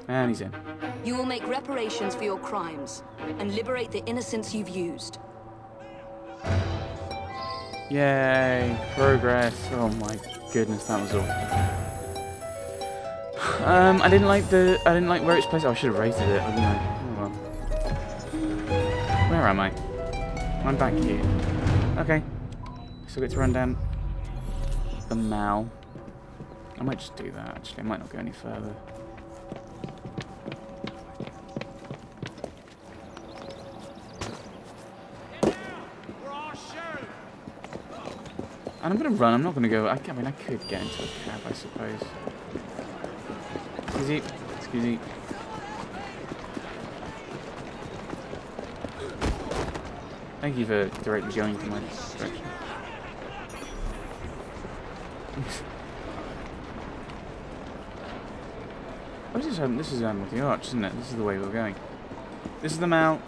And he's in. You will make reparations for your crimes and liberate the innocents you've used. Yay, progress. Oh my goodness, that was awful. I didn't like where it's placed. Oh, I should have rated it, I didn't I? Oh well. Where am I? I'm back here. Okay. So I get to run down the mall. I might just do that actually, I might not go any further. And I'm going to run, I'm not going to go... I mean, I could get into a cab, I suppose. Excuse me. Excuse me. Thank you for directly going to my direction. Oh, this is with the arch, isn't it? This is the way we're going. This is the mount.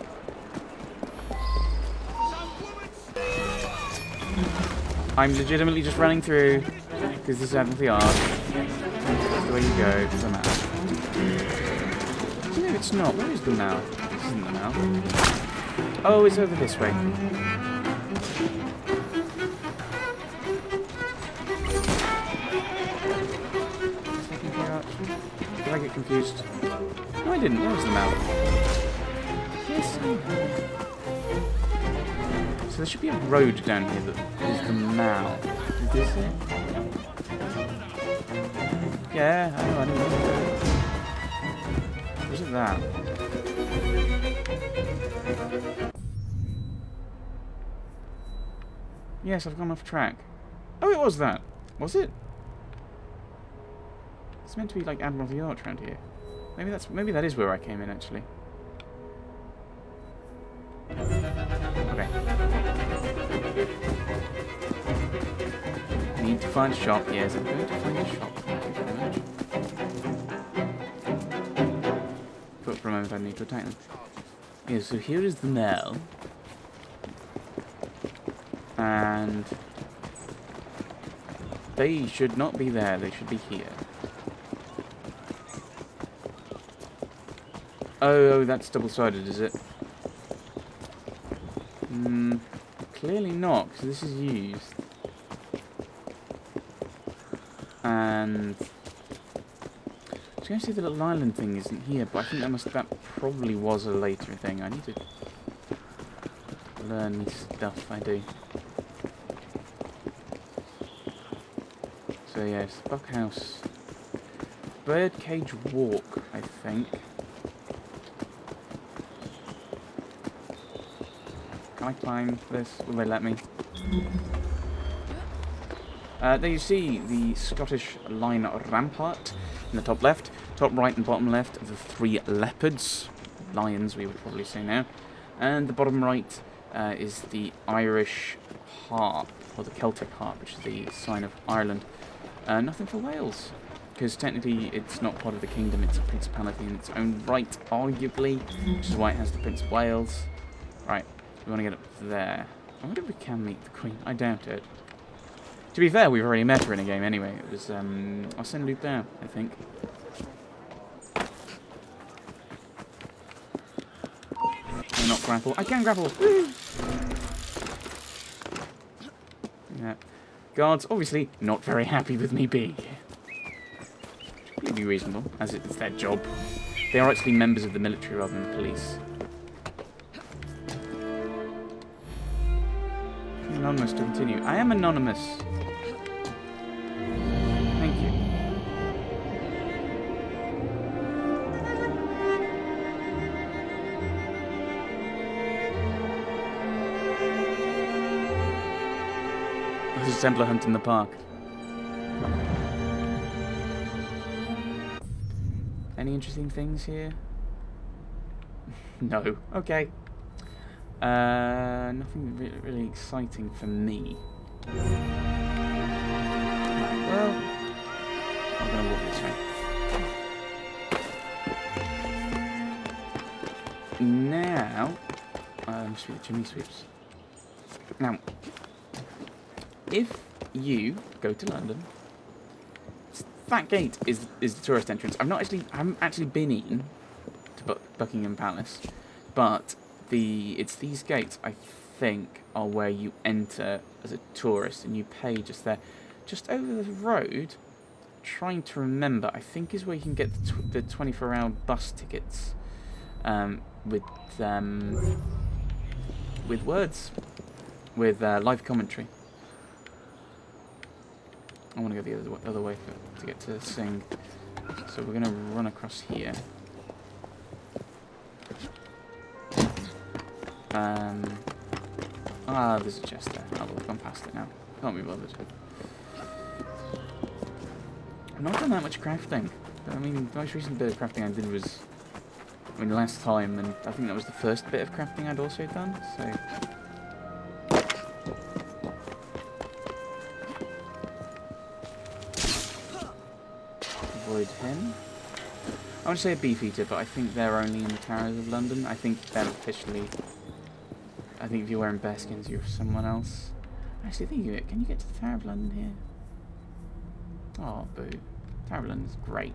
I'm legitimately just running through because this is with the arch. That's the way you go. It doesn't matter. No, it's not. Where is the mount? This isn't the mount. Oh, it's over this way. Did I get confused? No, I didn't. Where was the mount? Yes, so there should be a road down here that is the mall. Is this it? Yeah, I know. Was it that? Yes, I've gone off track. Oh, it was that. Was it? It's meant to be like Admiralty Arch around here. Maybe that is where I came in actually. Okay. Need to find a shop. Yes, I'm going to find a shop. Thank you very much. Thought for a moment I need to attack them. Yeah, so here is the mall. And they should not be there, they should be here. Oh, that's double-sided, is it? Clearly not, because this is used. And I was going to say the little island thing isn't here, but I think that probably was a later thing. I need to learn this stuff I do. So yes, Buckhouse. Birdcage Walk, I think. Can I climb this? Will they let me? There you see the Scottish Line Rampart in the top left. Top right and bottom left are the three leopards. Lions, we would probably say now. And the bottom right is the Irish harp, or the Celtic harp, which is the sign of Ireland. Nothing for Wales, because technically it's not part of the kingdom, it's a principality in its own right, arguably, which is why it has the Prince of Wales. Right, we want to get up there. I wonder if we can meet the Queen. I doubt it. To be fair, we've already met her in a game anyway. It was, I'll send Luke down, I think. Can I not grapple? I can grapple! Woo! Yeah. Guards, obviously, not very happy with me being here. Should be reasonable, as it's their job. They are actually members of the military rather than the police. Anonymous to continue. I am anonymous. Thank you. This is Templar Hunt in the park. Any interesting things here? No. Okay. Nothing really exciting for me. Right, well, I'm gonna walk this way. Now, must be the chimney sweeps. Now, if you go to London, that gate is the tourist entrance. I haven't actually been in to Buckingham Palace, but it's these gates I think are where you enter as a tourist, and you pay just there, just over the road. Trying to remember, I think is where you can get the 24-hour bus tickets, with words, with live commentary. I want to go the other way to get to Sing, so we're gonna run across here. There's a chest there. Oh, we've gone past it now. Can't be bothered. I've not done that much crafting. I mean, the most recent bit of crafting I did was, last time, and I think that was the first bit of crafting I'd also done, so... Avoid him. I want to say a beefeater, but I think they're only in the Towers of London. I think they're officially... I think if you're wearing bearskins, you're someone else. Actually, can you get to the Tower of London here? Oh, boo. Tower of London's great.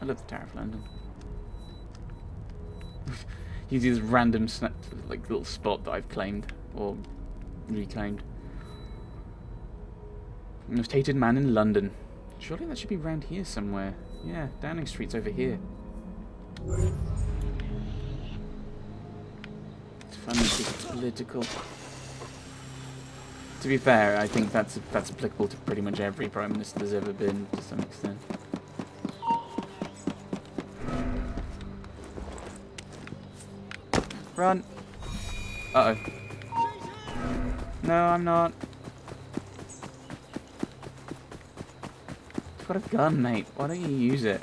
I love the Tower of London. You do this random little spot that I've claimed or reclaimed. Most hated man in London. Surely that should be around here somewhere. Yeah, Downing Street's over here. It's funny because it's political. To be fair, I think that's applicable to pretty much every Prime Minister there's ever been, to some extent. Run! Uh-oh. No, I'm not. You've got a gun, mate. Why don't you use it?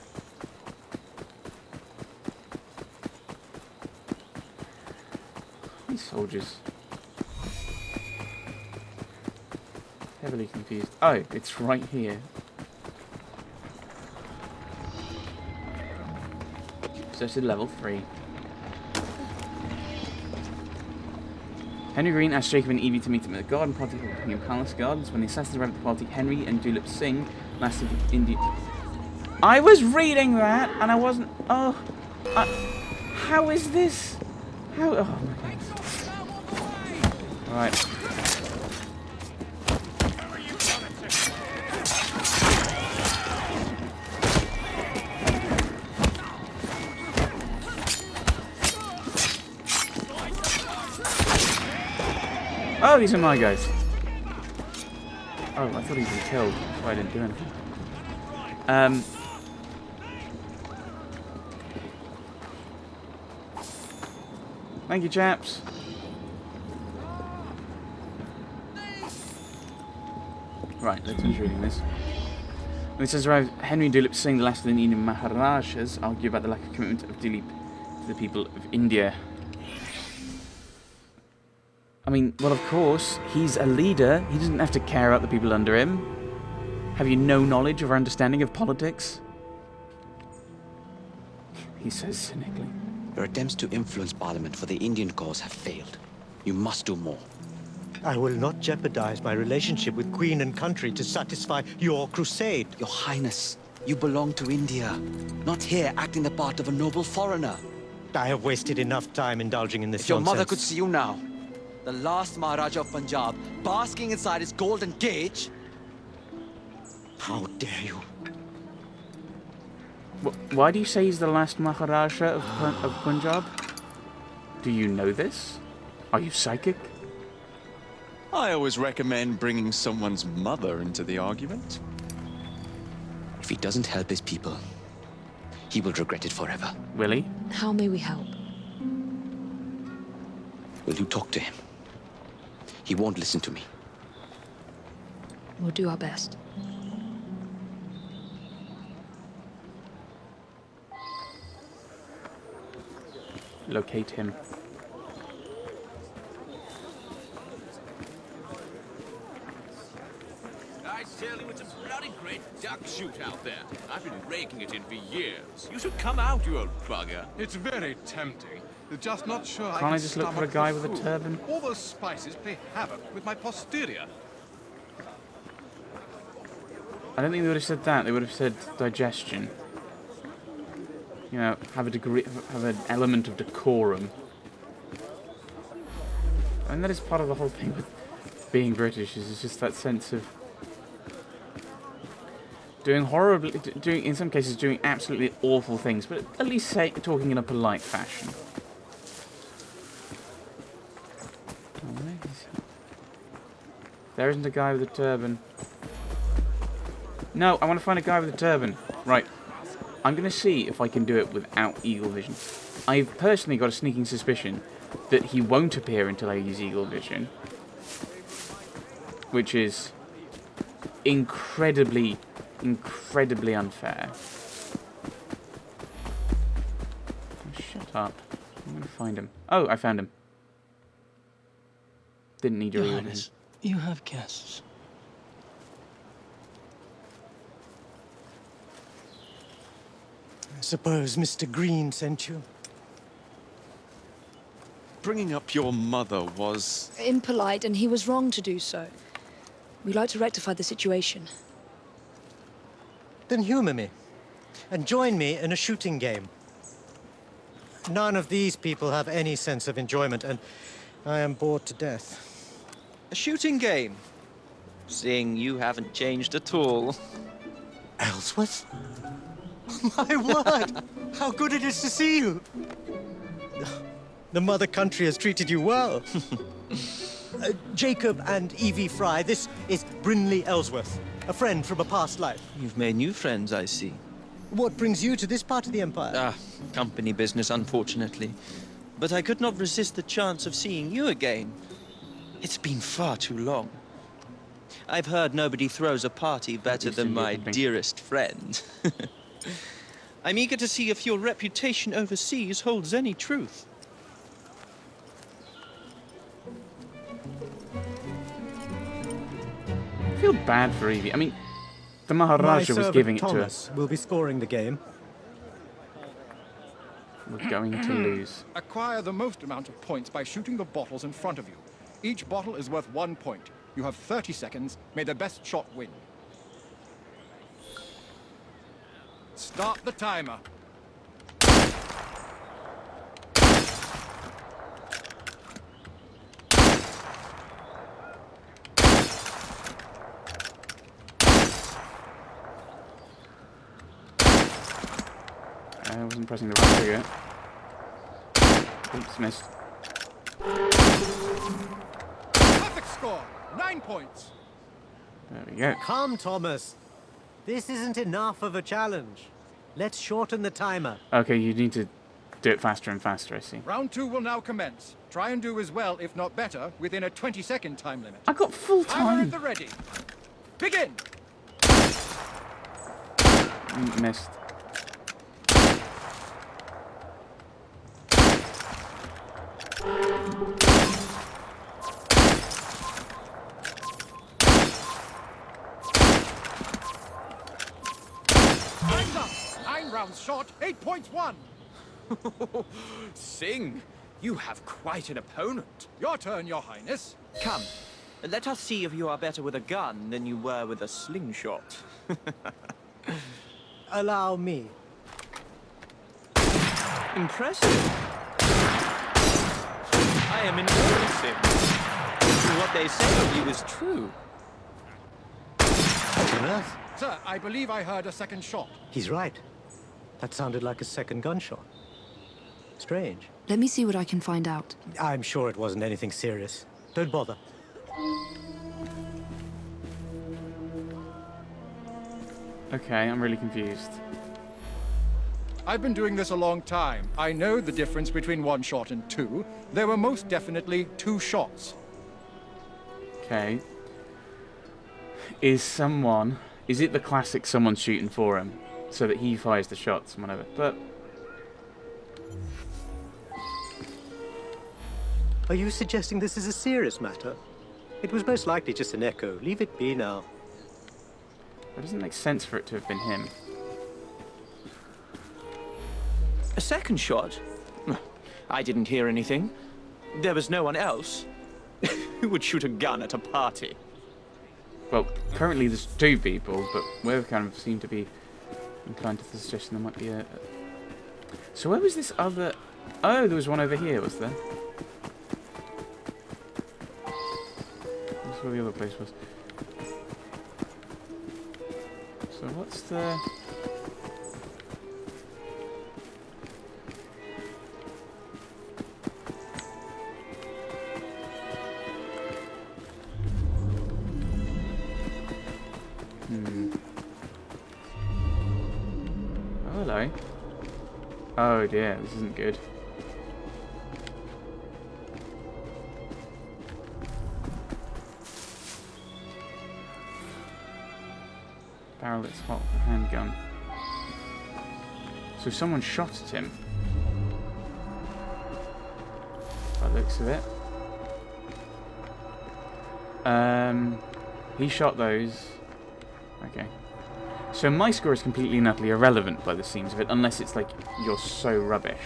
These soldiers. Heavily confused. Oh, it's right here. So it's at level 3. Henry Green asked Jacob and Evie to meet him at the garden party for Buckingham Palace Gardens. When the assassins arrived at the party, Henry and Dulip Singh lasted India. I was reading that, and I wasn't... Oh. How is this? How... Oh, my goodness. Right. Oh, these are my guys. Oh, I thought he'd been killed. That's why I didn't do anything. Thank you, chaps. Right, let's finish reading this. When it says arrived, Henry and Dulip Singh, the last of the Indian Maharajas, argue about the lack of commitment of Dulip to the people of India. I mean, well, of course, he's a leader. He doesn't have to care about the people under him. Have you no knowledge or understanding of politics? He says cynically. Your attempts to influence Parliament for the Indian cause have failed. You must do more. I will not jeopardize my relationship with Queen and country to satisfy your crusade. Your Highness, you belong to India, not here acting the part of a noble foreigner. I have wasted enough time indulging in this If your nonsense. mother could see you now, the last Maharaja of Punjab, basking inside his golden cage. How dare you? Why do you say he's the last Maharaja of Punjab? Do you know this? Are you psychic? I always recommend bringing someone's mother into the argument. If he doesn't help his people, he will regret it forever. Will he? How may we help? Will you talk to him? He won't listen to me. We'll do our best. Locate him. I tell you, it's a bloody great duck shoot out there. I've been raking it in for years. You should come out, you old bugger. It's very tempting. You're just not sure Can't I just look for a stomach guy the with a food. turban? All those spices play havoc with my posterior. I don't think they would have said that. They would have said digestion. You know, have an element of decorum. And that is part of the whole thing with being British, is just that sense of doing horribly, in some cases doing absolutely awful things, but at least talking in a polite fashion. There isn't a guy with a turban. No, I want to find a guy with a turban. Right. I'm going to see if I can do it without eagle vision. I've personally got a sneaking suspicion that he won't appear until I use eagle vision. Which is incredibly unfair. Oh, shut up. I'm going to find him. Oh, I found him. Didn't need your eagle vision. You have guests. I suppose Mr. Green sent you. Bringing up your mother was... Impolite, and he was wrong to do so. We'd like to rectify the situation. Then humor me, and join me in a shooting game. None of these people have any sense of enjoyment, and I am bored to death. A shooting game? Seeing you haven't changed at all. Ellsworth? My word! How good it is to see you! The mother country has treated you well. Jacob and Evie Fry, this is Brinley Ellsworth, a friend from a past life. You've made new friends, I see. What brings you to this part of the Empire? Ah, company business, unfortunately. But I could not resist the chance of seeing you again. It's been far too long. I've heard nobody throws a party better than my dearest friend. I'm eager to see if your reputation overseas holds any truth. I feel bad for Evie. I mean, the Maharaja was giving it to us. Will be scoring the game. We're going to lose. Acquire the most amount of points by shooting the bottles in front of you. Each bottle is worth 1 point. You have 30 seconds. May the best shot win. Start the timer. I wasn't pressing the right trigger. Oops, missed. Perfect score. 9 points. There we go. Come, Thomas. This isn't enough of a challenge. Let's shorten the timer. Okay, you need to do it faster and faster, I see. Round 2 will now commence. Try and do as well, if not better, within a 20-second time limit. I got full Timer time. at the ready. Begin. Missed. Time's up. 9 rounds shot, 8 points won. Sing, you have quite an opponent. Your turn, Your Highness. Come, let us see if you are better with a gun than you were with a slingshot. Allow me. Impressive. I am in awe of him. What they say of you is true. What on earth? Sir, I believe I heard a second shot. He's right. That sounded like a second gunshot. Strange. Let me see what I can find out. I'm sure it wasn't anything serious. Don't bother. Okay, I'm really confused. I've been doing this a long time. I know the difference between 1 shot and 2. There were most definitely 2 shots. Okay. Is it the classic someone's shooting for him, so that he fires the shots and whatever, but... Are you suggesting this is a serious matter? It was most likely just an echo. Leave it be now. It doesn't make sense for it to have been him. A second shot? I didn't hear anything. There was no one else. Who would shoot a gun at a party? Well, currently there's 2 people, but we kind of seem to be inclined to the suggestion there might be a... So where was this other... Oh, there was one over here, was there? That's where the other place was. So what's the... Oh, hello. Oh dear, this isn't good. Barrel that's hot with a handgun. So someone shot at him. By the looks of it. He shot those. Okay. So my score is completely and utterly irrelevant by the seams of it, unless it's like, you're so rubbish.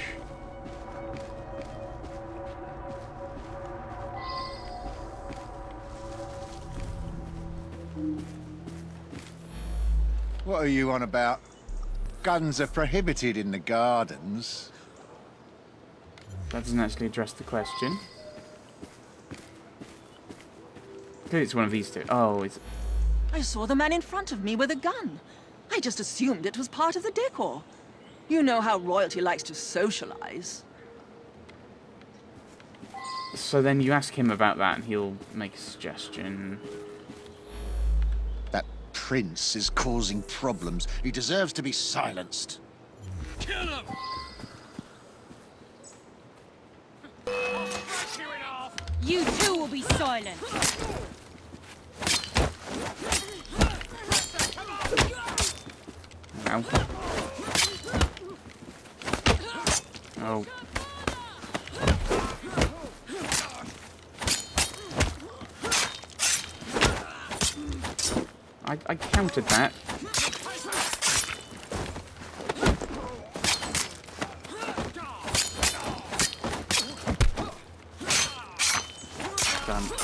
What are you on about? Guns are prohibited in the gardens. That doesn't actually address the question. Clearly it's one of these 2. Oh, it's... I saw the man in front of me with a gun. I just assumed it was part of the decor. You know how royalty likes to socialize. So then you ask him about that and he'll make a suggestion. That prince is causing problems. He deserves to be silenced. Kill him! You too will be silent. Ow. Oh. I countered that. Done.